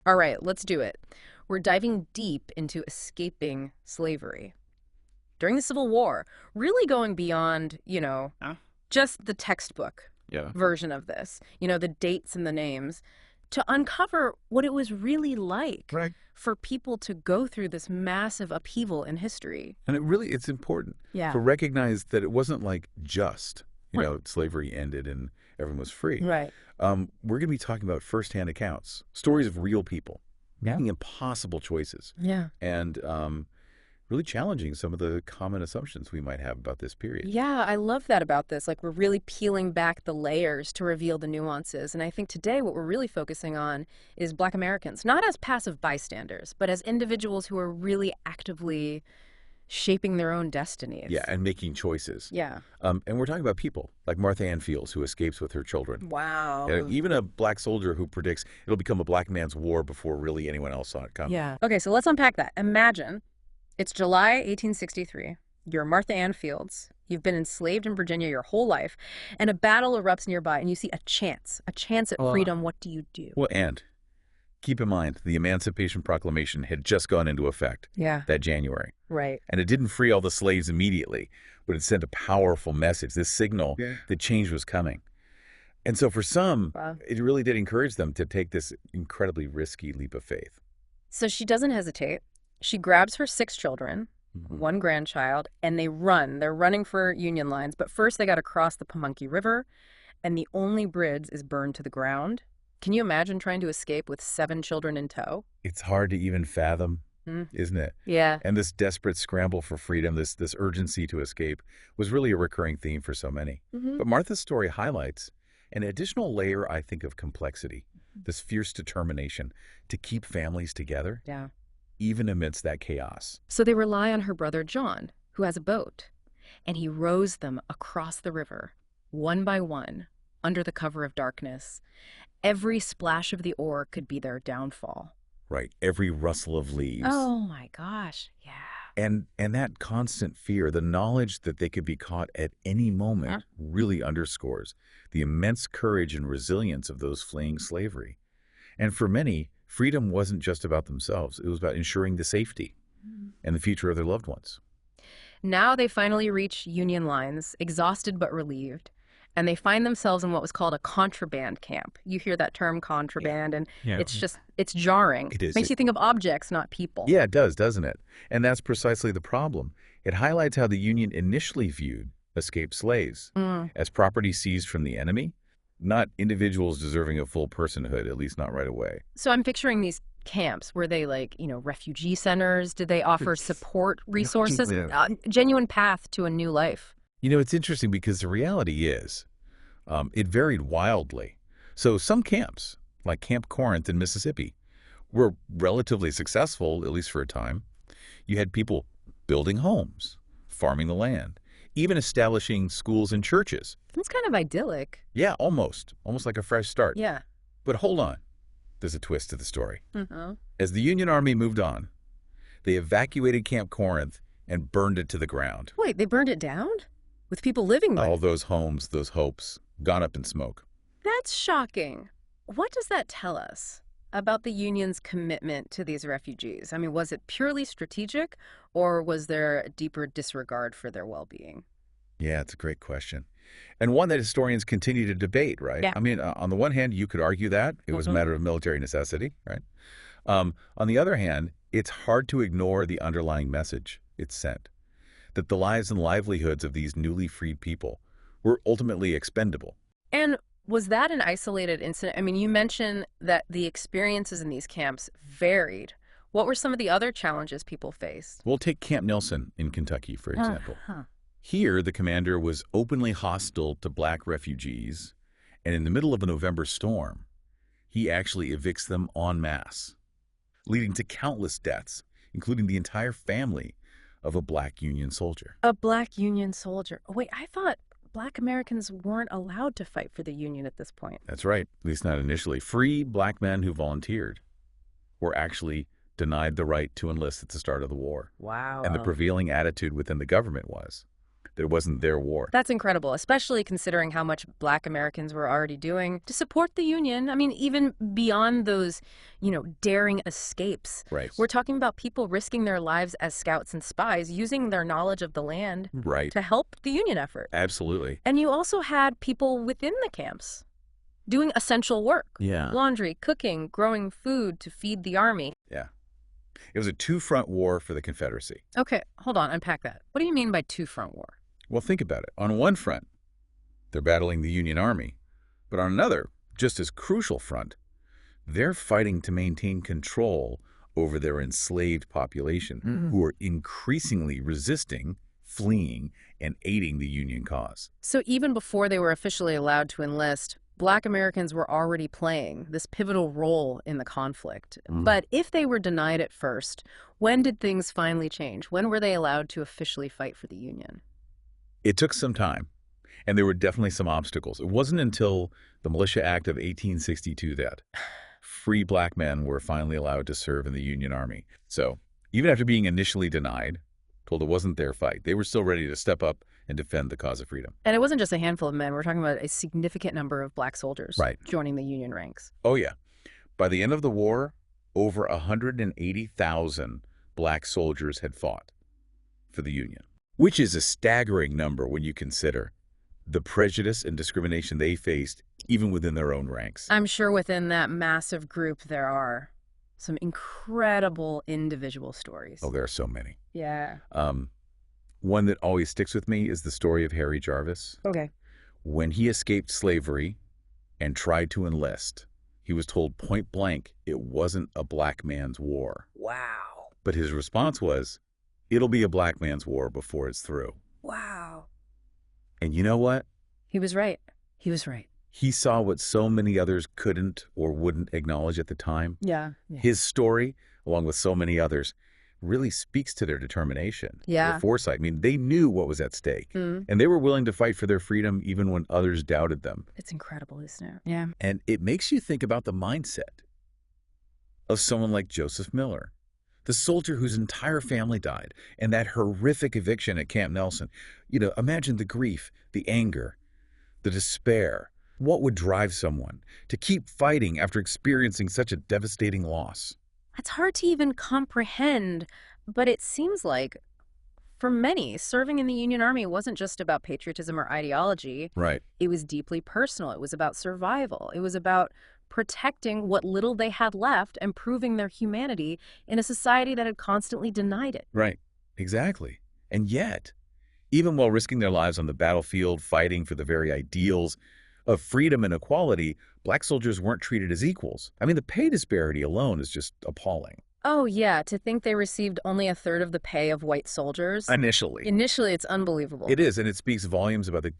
All right, let's do it. We're diving deep into escaping slavery. During the Civil War, really going beyond, Huh? just the textbook Yeah. version of this, the dates and the names, to uncover what it was really like Right. for people to go through this massive upheaval in history. And it's important Yeah. to recognize that it wasn't like just, Right. slavery ended and everyone was free. Right. We're going to be talking about firsthand accounts, stories of real people Yeah. making impossible choices Yeah. and really challenging some of the common assumptions we might have about this period. Yeah, I love that about this. Like, we're really peeling back the layers to reveal the nuances. And I think today what we're really focusing on is Black Americans, not as passive bystanders, but as individuals who are really actively shaping their own destinies. Yeah, and making choices. Yeah. And we're talking about people like Martha Ann Fields, who escapes with her children. Wow. Even a black soldier who predicts it'll become a black man's war before really anyone else saw it coming. Yeah. Okay, so let's unpack that. Imagine it's July 1863. You're Martha Ann Fields. You've been enslaved in Virginia your whole life, and a battle erupts nearby, and you see a chance at freedom. What do you do? Well, and keep in mind, the Emancipation Proclamation had just gone into effect Yeah. that January. Right. And it didn't free all the slaves immediately, but it sent a powerful message, this signal that change was coming. And so for some, Wow. it really did encourage them to take this incredibly risky leap of faith. So she doesn't hesitate. She grabs her 6 children, Mhm. one grandchild, and they run. They're running for Union lines, but first they got to cross the Pamunkey River, and the only bridge is burned to the ground. Can you imagine trying to escape with 7 children in tow? It's hard to even fathom, Mm. isn't it? Yeah. And this desperate scramble for freedom, this urgency to escape, was really a recurring theme for so many. Mm-hmm. But Martha's story highlights an additional layer, I think, of complexity, this fierce determination to keep families together, Yeah. even amidst that chaos. So they rely on her brother John, who has a boat, and he rows them across the river, one by one, under the cover of darkness. Every splash of the oar could be their downfall. Right, every rustle of leaves. Oh my gosh, yeah. And that constant fear, the knowledge that they could be caught at any moment, really underscores the immense courage and resilience of those fleeing slavery. And for many, freedom wasn't just about themselves. It was about ensuring the safety and the future of their loved ones. Now they finally reach Union lines, exhausted but relieved, and they find themselves in what was called a contraband camp. You hear that term contraband, and Yeah. it's jarring. It is. Makes you think of objects, not people. Yeah, it does, doesn't it? And that's precisely the problem. It highlights how the Union initially viewed escaped slaves Mm. as property seized from the enemy, not individuals deserving of full personhood, at least not right away. So I'm picturing these camps. Were they like, refugee centers? Did they offer support resources? Yeah. Genuine path to a new life. It's interesting because the reality is it varied wildly. So some camps, like Camp Corinth in Mississippi, were relatively successful, at least for a time. You had people building homes, farming the land, even establishing schools and churches. That's kind of idyllic. Yeah, almost like a fresh start. Yeah. But hold on, there's a twist to the story. Mm-hmm. As the Union Army moved on, they evacuated Camp Corinth and burned it to the ground. Wait, they burned it down? With people living there? All those homes, those hopes, gone up in smoke. That's shocking. What does that tell us about the Union's commitment to these refugees? I mean, was it purely strategic, or was there a deeper disregard for their well-being? Yeah, it's a great question. And one that historians continue to debate, right? Yeah. I mean, on the one hand, you could argue that it was a matter of military necessity, right? On the other hand, it's hard to ignore the underlying message it sent, that the lives and livelihoods of these newly freed people were ultimately expendable. And was that an isolated incident? I mean, you mentioned that the experiences in these camps varied. What were some of the other challenges people faced? We'll take Camp Nelson in Kentucky, for example. Huh. Here, the commander was openly hostile to black refugees, and in the middle of a November storm, he actually evicts them en masse, leading to countless deaths, including the entire family of a black Union soldier. A black Union soldier. Oh, wait, I thought black Americans weren't allowed to fight for the Union at this point. That's right, at least not initially. Free black men who volunteered were actually denied the right to enlist at the start of the war. Wow. And the prevailing attitude within the government was that it wasn't their war. That's incredible, especially considering how much Black Americans were already doing to support the Union. I mean, even beyond those, daring escapes. Right. We're talking about people risking their lives as scouts and spies, using their knowledge of the land Right. to help the Union effort. Absolutely. And you also had people within the camps doing essential work. Yeah. Laundry, cooking, growing food to feed the army. Yeah. It was a two-front war for the Confederacy. Okay, hold on, unpack that. What do you mean by two-front war? Well, think about it. On one front, they're battling the Union Army. But on another, just as crucial front, they're fighting to maintain control over their enslaved population, who are increasingly resisting, fleeing, and aiding the Union cause. So even before they were officially allowed to enlist, Black Americans were already playing this pivotal role in the conflict. But if they were denied at first, when did things finally change? When were they allowed to officially fight for the Union? It took some time, and there were definitely some obstacles. It wasn't until the Militia Act of 1862 that free Black men were finally allowed to serve in the Union Army. So even after being initially denied, told it wasn't their fight, they were still ready to step up and defend the cause of freedom. And it wasn't just a handful of men. We're talking about a significant number of Black soldiers joining the Union ranks. Oh, yeah. By the end of the war, over 180,000 Black soldiers had fought for the Union, which is a staggering number when you consider the prejudice and discrimination they faced even within their own ranks. I'm sure within that massive group there are some incredible individual stories. Oh, there are so many. Yeah. One that always sticks with me is the story of Harry Jarvis. Okay. When he escaped slavery and tried to enlist, he was told point blank it wasn't a Black man's war. Wow. But his response was, it'll be a Black man's war before it's through. Wow. And you know what? He was right. He was right. He saw what so many others couldn't or wouldn't acknowledge at the time. Yeah. His story, along with so many others, really speaks to their determination, their foresight. I mean, they knew what was at stake, and they were willing to fight for their freedom even when others doubted them. It's incredible, isn't it? Yeah. And it makes you think about the mindset of someone like Joseph Miller, the soldier whose entire family died, and that horrific eviction at Camp Nelson. Imagine the grief, the anger, the despair. What would drive someone to keep fighting after experiencing such a devastating loss? It's hard to even comprehend, but it seems like for many, serving in the Union Army wasn't just about patriotism or ideology. Right. It was deeply personal. It was about survival. It was about protecting what little they had left and proving their humanity in a society that had constantly denied it. Right. Exactly. And yet, even while risking their lives on the battlefield, fighting for the very ideals of freedom and equality, Black soldiers weren't treated as equals. I mean, the pay disparity alone is just appalling. Oh, yeah. To think they received only a third of the pay of white soldiers. Initially. Initially, it's unbelievable. It is, and it speaks volumes about the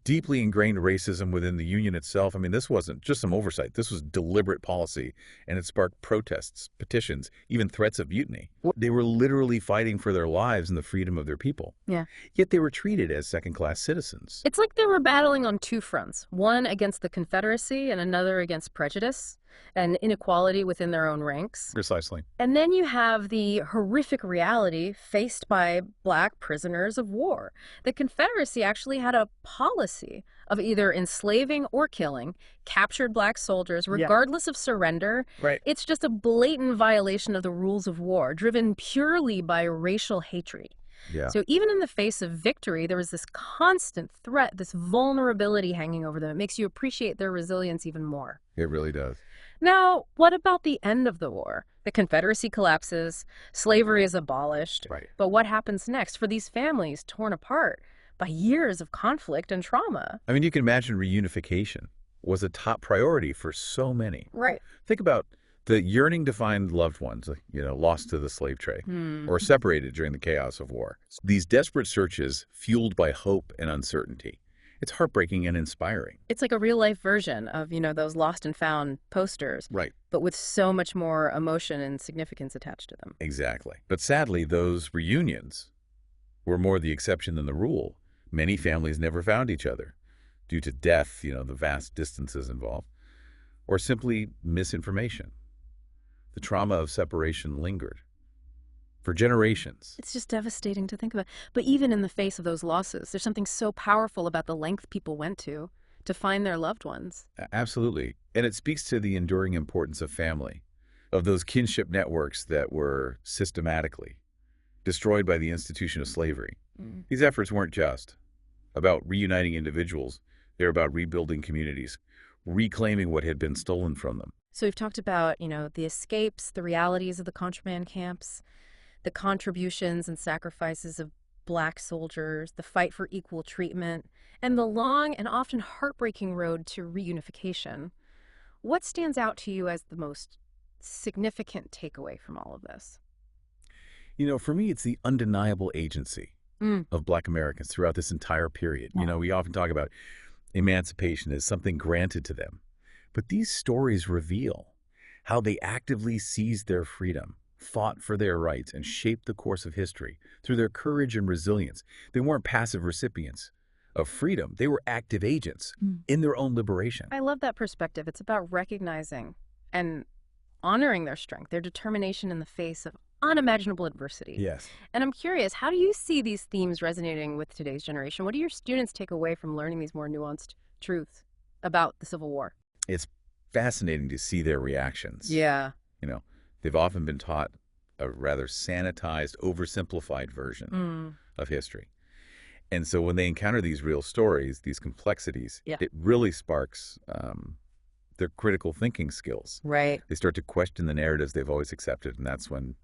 deeply ingrained racism within the Union itself. I mean, this wasn't just some oversight. This was deliberate policy, and it sparked protests, petitions, even threats of mutiny. They were literally fighting for their lives and the freedom of their people. Yeah. Yet they were treated as second-class citizens. It's like they were battling on two fronts, one against the Confederacy and another against prejudice and inequality within their own ranks. Precisely. And then you have the horrific reality faced by Black prisoners of war. The Confederacy actually had a policy of either enslaving or killing captured Black soldiers, regardless of surrender. Right. It's just a blatant violation of the rules of war, driven purely by racial hatred. Yeah. So even in the face of victory, there was this constant threat, this vulnerability hanging over them. It makes you appreciate their resilience even more. It really does. Now, what about the end of the war? The Confederacy collapses, slavery is abolished. Right. But what happens next for these families torn apart by years of conflict and trauma? I mean, you can imagine reunification was a top priority for so many. Right. Think about the yearning to find loved ones, lost to the slave trade or separated during the chaos of war. These desperate searches fueled by hope and uncertainty. It's heartbreaking and inspiring. It's like a real-life version of, those lost and found posters. Right. But with so much more emotion and significance attached to them. Exactly. But sadly, those reunions were more the exception than the rule. Many families never found each other due to death, the vast distances involved, or simply misinformation. The trauma of separation lingered. for generations. It's just devastating to think about. But even in the face of those losses, there's something so powerful about the length people went to find their loved ones. Absolutely. And it speaks to the enduring importance of family, of those kinship networks that were systematically destroyed by the institution of slavery. These efforts weren't just about reuniting individuals. They're about rebuilding communities, reclaiming what had been stolen from them. So we've talked about, the escapes, the realities of the contraband camps, the contributions and sacrifices of Black soldiers, the fight for equal treatment, and the long and often heartbreaking road to reunification. What stands out to you as the most significant takeaway from all of this? For me, it's the undeniable agency of Black Americans throughout this entire period. We often talk about emancipation as something granted to them. But these stories reveal how they actively seized their freedom, fought for their rights, and shaped the course of history through their courage and resilience. They weren't passive recipients of freedom. They were active agents in their own liberation. I love that perspective. It's about recognizing and honoring their strength, their determination in the face of unimaginable adversity. Yes. And I'm curious, how do you see these themes resonating with today's generation? What do your students take away from learning these more nuanced truths about the Civil War? It's fascinating to see their reactions. Yeah. They've often been taught a rather sanitized, oversimplified version of history. And so when they encounter these real stories, these complexities, it really sparks their critical thinking skills. Right. They start to question the narratives they've always accepted, and that's when,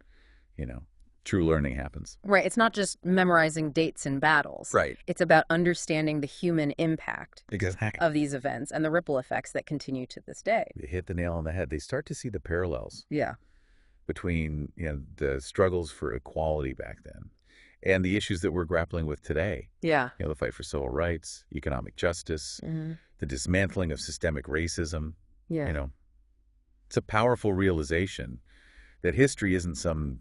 true learning happens. Right. It's not just memorizing dates and battles. Right. It's about understanding the human impact Exactly. of these events and the ripple effects that continue to this day. They hit the nail on the head. They start to see the parallels Yeah. between, the struggles for equality back then and the issues that we're grappling with today. Yeah. The fight for civil rights, economic justice, the dismantling of systemic racism. Yeah. It's a powerful realization that history isn't some,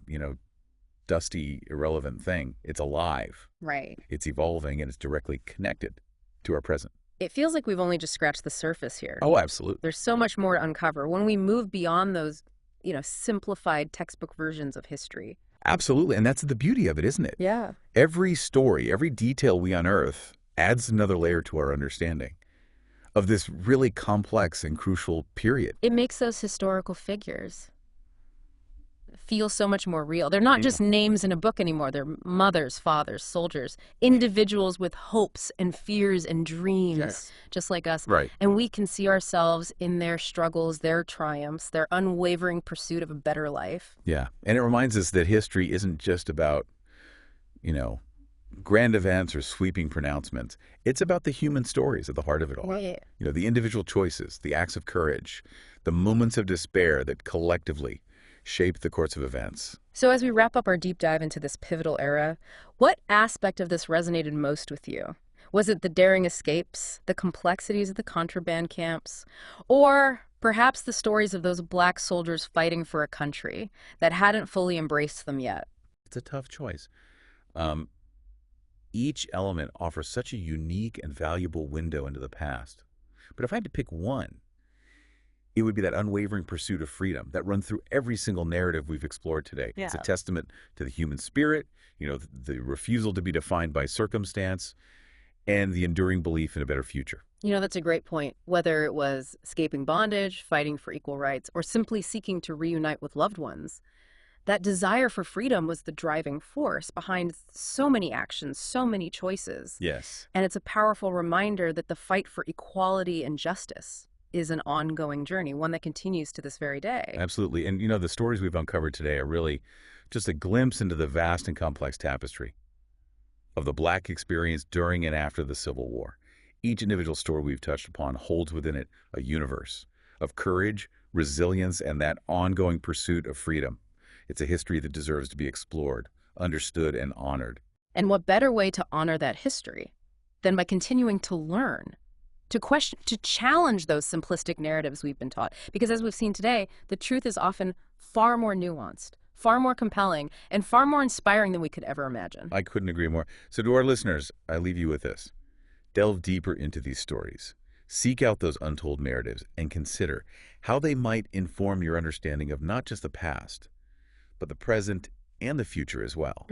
dusty, irrelevant thing. It's alive. Right. It's evolving, and it's directly connected to our present. It feels like we've only just scratched the surface here. Oh, absolutely. There's so much more to uncover when we move beyond those, simplified textbook versions of history. Absolutely. And that's the beauty of it, isn't it? Yeah. Every story, every detail we unearth adds another layer to our understanding of this really complex and crucial period. It makes those historical figures feel so much more real. They're not just names in a book anymore. They're mothers, fathers, soldiers, individuals with hopes and fears and dreams, just like us. Right. And we can see ourselves in their struggles, their triumphs, their unwavering pursuit of a better life. Yeah. And it reminds us that history isn't just about, grand events or sweeping pronouncements. It's about the human stories at the heart of it all. Right. The individual choices, the acts of courage, the moments of despair that collectively shape the course of events. So as we wrap up our deep dive into this pivotal era, what aspect of this resonated most with you? Was it the daring escapes, the complexities of the contraband camps, or perhaps the stories of those Black soldiers fighting for a country that hadn't fully embraced them yet? It's a tough choice. Each element offers such a unique and valuable window into the past. But if I had to pick one, it would be that unwavering pursuit of freedom that runs through every single narrative we've explored today. Yeah. It's a testament to the human spirit, the refusal to be defined by circumstance, and the enduring belief in a better future. That's a great point. Whether it was escaping bondage, fighting for equal rights, or simply seeking to reunite with loved ones, that desire for freedom was the driving force behind so many actions, so many choices. Yes. And it's a powerful reminder that the fight for equality and justice is an ongoing journey, one that continues to this very day. Absolutely. And, the stories we've uncovered today are really just a glimpse into the vast and complex tapestry of the Black experience during and after the Civil War. Each individual story we've touched upon holds within it a universe of courage, resilience, and that ongoing pursuit of freedom. It's a history that deserves to be explored, understood, and honored. And what better way to honor that history than by continuing to learn, to question, to challenge those simplistic narratives we've been taught? Because as we've seen today, the truth is often far more nuanced, far more compelling, and far more inspiring than we could ever imagine. I couldn't agree more. So to our listeners, I leave you with this. Delve deeper into these stories. Seek out those untold narratives and consider how they might inform your understanding of not just the past, but the present and the future as well.